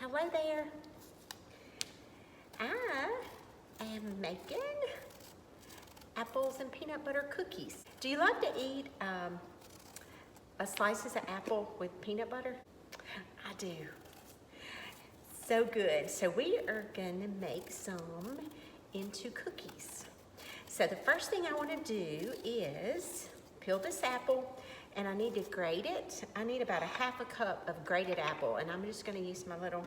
Hello there. I am making apples and peanut butter cookies. Do you love to eat slices of apple with peanut butter? I do. So good. So we are gonna make some into cookies. So the first thing I wanna do is peel this apple, and I need to grate it. I need about a half a cup of grated apple, and I'm just gonna use my little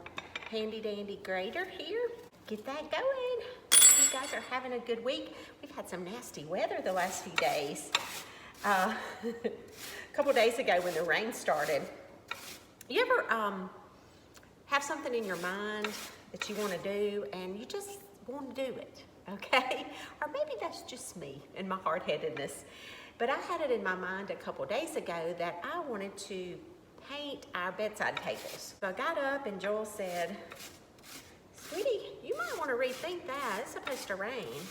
handy dandy grater here. Get that going. You guys are having a good week. We've had some nasty weather the last few days. A couple days ago when the rain started, you ever have something in your mind that you wanna do and you just wanna do it, okay? Or maybe that's just me and my hard-headedness. But I had it in my mind a couple days ago that I wanted to paint our bedside tables. So I got up and Joel said, "Sweetie, you might want to rethink that. It's supposed to rain."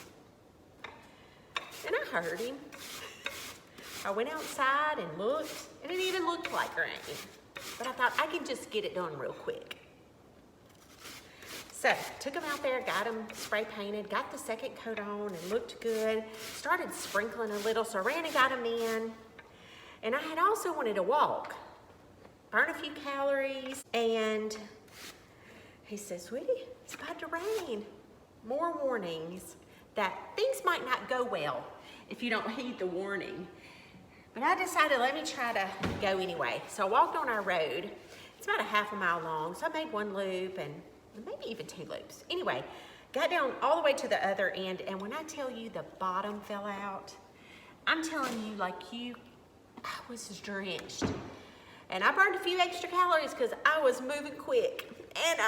And I heard him. I went outside and looked, and it even looked like rain. But I thought I can just get it done real quick. So, took them out there, got them spray painted, got the second coat on and looked good. Started sprinkling a little, so I ran and got them in. And I had also wanted to walk, burn a few calories, and he says, "Sweetie, it's about to rain." More warnings that things might not go well if you don't heed the warning. But I decided, let me try to go anyway. So I walked on our road. It's about a half a mile long, so I made one loop and maybe even two loops. Anyway, got down all the way to the other end, and when I tell you the bottom fell out, I'm telling you, like I was drenched. And I burned a few extra calories because I was moving quick. And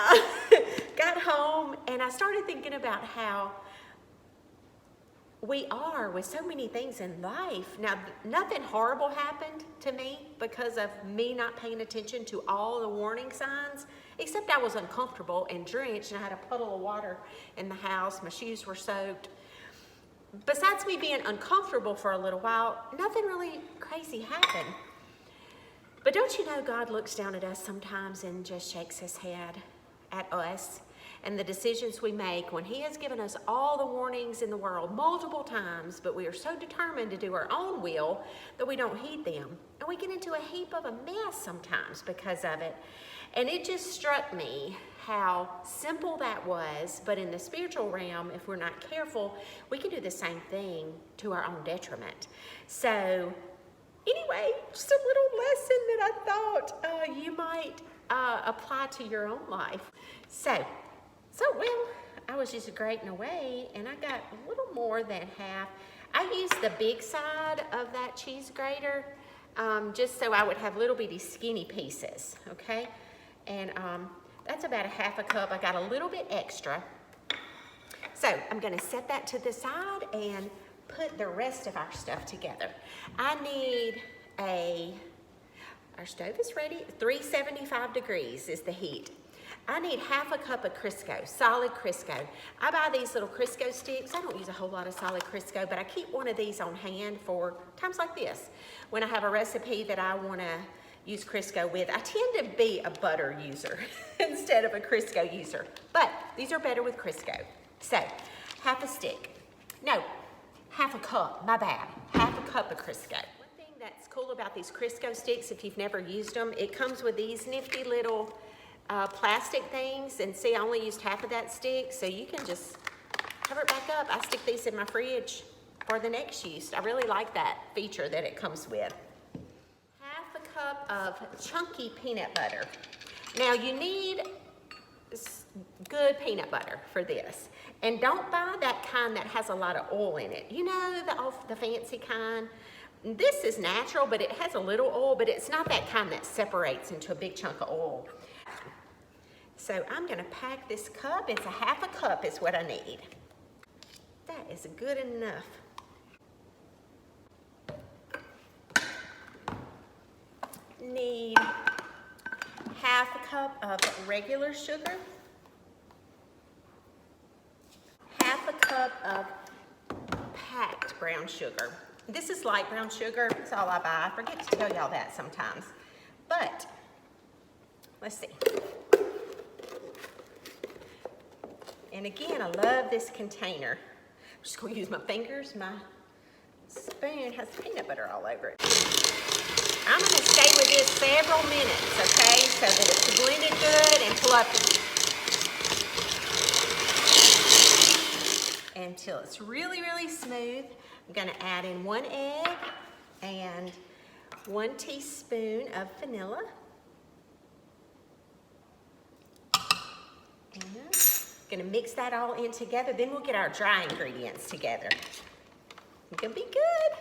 got home, and I started thinking about how we are with so many things in life. Now, nothing horrible happened to me because of me not paying attention to all the warning signs, except I was uncomfortable and drenched, and I had a puddle of water in the house. My shoes were soaked. Besides me being uncomfortable for a little while, nothing really crazy happened. But don't you know God looks down at us sometimes and just shakes his head at us and the decisions we make when he has given us all the warnings in the world multiple times, but we are so determined to do our own will that we don't heed them. And we get into a heap of a mess sometimes because of it. And it just struck me how simple that was, but in the spiritual realm, if we're not careful, we can do the same thing to our own detriment. So anyway, just a little lesson that I thought you might apply to your own life. So well, I was just grating away, and I got a little more than half. I used the big side of that cheese grater just so I would have little bitty skinny pieces, okay? And that's about a half a cup. I got a little bit extra. So I'm gonna set that to the side and put the rest of our stuff together. I need our stove is ready, 375 degrees is the heat. I need half a cup of Crisco, solid Crisco. I buy these little Crisco sticks. I don't use a whole lot of solid Crisco, but I keep one of these on hand for times like this. When I have a recipe that I wanna use Crisco with. I tend to be a butter user instead of a Crisco user, but these are better with Crisco. So, half a stick. No, half a cup, my bad. Half a cup of Crisco. One thing that's cool about these Crisco sticks, if you've never used them, it comes with these nifty little plastic things, and see, I only used half of that stick, so you can just cover it back up. I stick these in my fridge for the next use. I really like that feature that it comes with. Half a cup of chunky peanut butter. Now, you need good peanut butter for this. And don't buy that kind that has a lot of oil in it. You know, the fancy kind. This is natural, but it has a little oil, but it's not that kind that separates into a big chunk of oil. So I'm gonna pack this cup. It's a half a cup is what I need. That is good enough. Need half a cup of regular sugar. Half a cup of packed brown sugar. This is light brown sugar. That's all I buy. I forget to tell y'all that sometimes. But let's see. And again, I love this container. I'm just gonna use my fingers. My spoon has peanut butter all over it. I'm gonna stay with this several minutes, okay? So that it's blended good and fluffy. Until it's really, really smooth. I'm gonna add in 1 egg and 1 teaspoon of vanilla. And gonna mix that all in together. Then we'll get our dry ingredients together. It's gonna be good.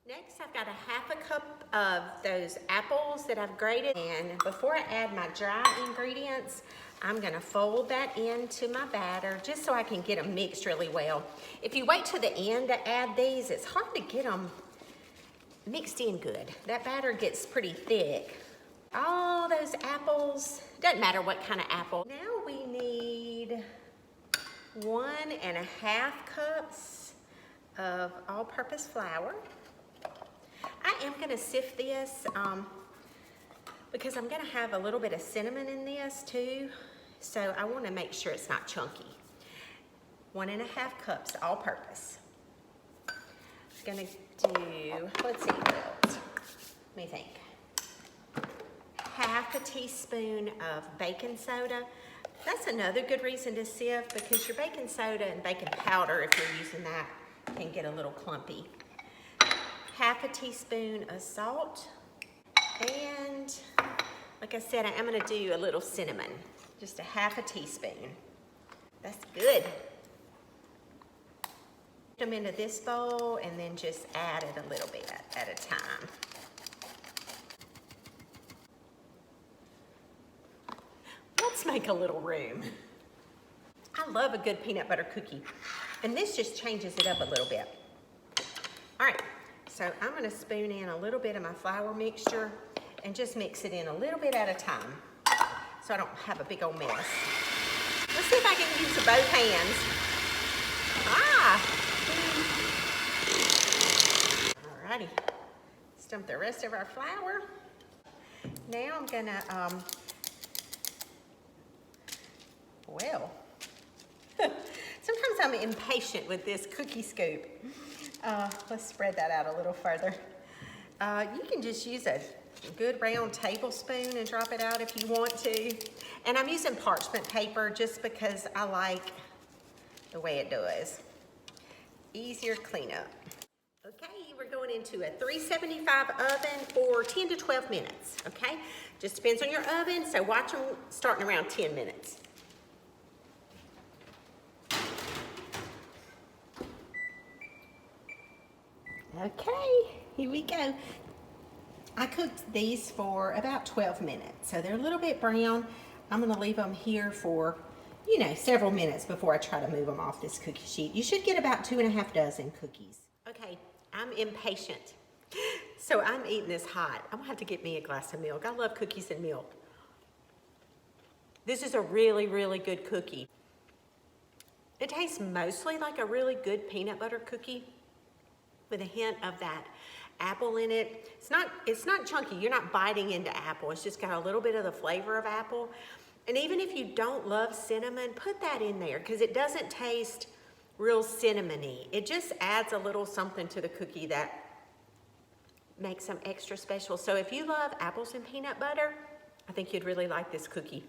Next, I've got a 1/2 cup of those apples that I've grated. And before I add my dry ingredients, I'm gonna fold that into my batter just so I can get them mixed really well. If you wait till the end to add these, it's hard to get them mixed in good. That batter gets pretty thick. All those apples, doesn't matter what kind of apple. Now we need 1.5 cups of all-purpose flour. I am gonna sift this because I'm gonna have a little bit of cinnamon in this too. So I wanna make sure it's not chunky. 1.5 cups all-purpose. Gonna do, let's see what else. Let me think. 1/2 teaspoon of baking soda. That's another good reason to sieve because your baking soda and baking powder, if you're using that, can get a little clumpy. 1/2 teaspoon of salt. And like I said, I'm gonna do a little cinnamon. Just a 1/2 teaspoon. That's good. Put them into this bowl and then just add it a little bit at a time. Let's make a little room. I love a good peanut butter cookie. And this just changes it up a little bit. All right, so I'm gonna spoon in a little bit of my flour mixture and just mix it in a little bit at a time so I don't have a big old mess. Let's see if I can use both hands. Alrighty, let's dump the rest of our flour. Now I'm gonna, sometimes I'm impatient with this cookie scoop. Let's spread that out a little further. You can just use a good round tablespoon and drop it out if you want to. And I'm using parchment paper just because I like the way it does. Easier cleanup. Okay, we're going into a 375 oven for 10 to 12 minutes, okay? Just depends on your oven, so watch them starting around 10 minutes. Okay, here we go. I cooked these for about 12 minutes, so they're a little bit brown. I'm gonna leave them here for, you know, several minutes before I try to move them off this cookie sheet. You should get about 2.5 dozen cookies. Okay, I'm impatient, so I'm eating this hot. I'm gonna have to get me a glass of milk. I love cookies and milk. This is a really, really good cookie. It tastes mostly like a really good peanut butter cookie with a hint of that apple in it. It's not chunky. You're not biting into apple. It's just got a little bit of the flavor of apple. And even if you don't love cinnamon, put that in there because it doesn't taste real cinnamony. It just adds a little something to the cookie that makes them extra special. So if you love apples and peanut butter, I think you'd really like this cookie.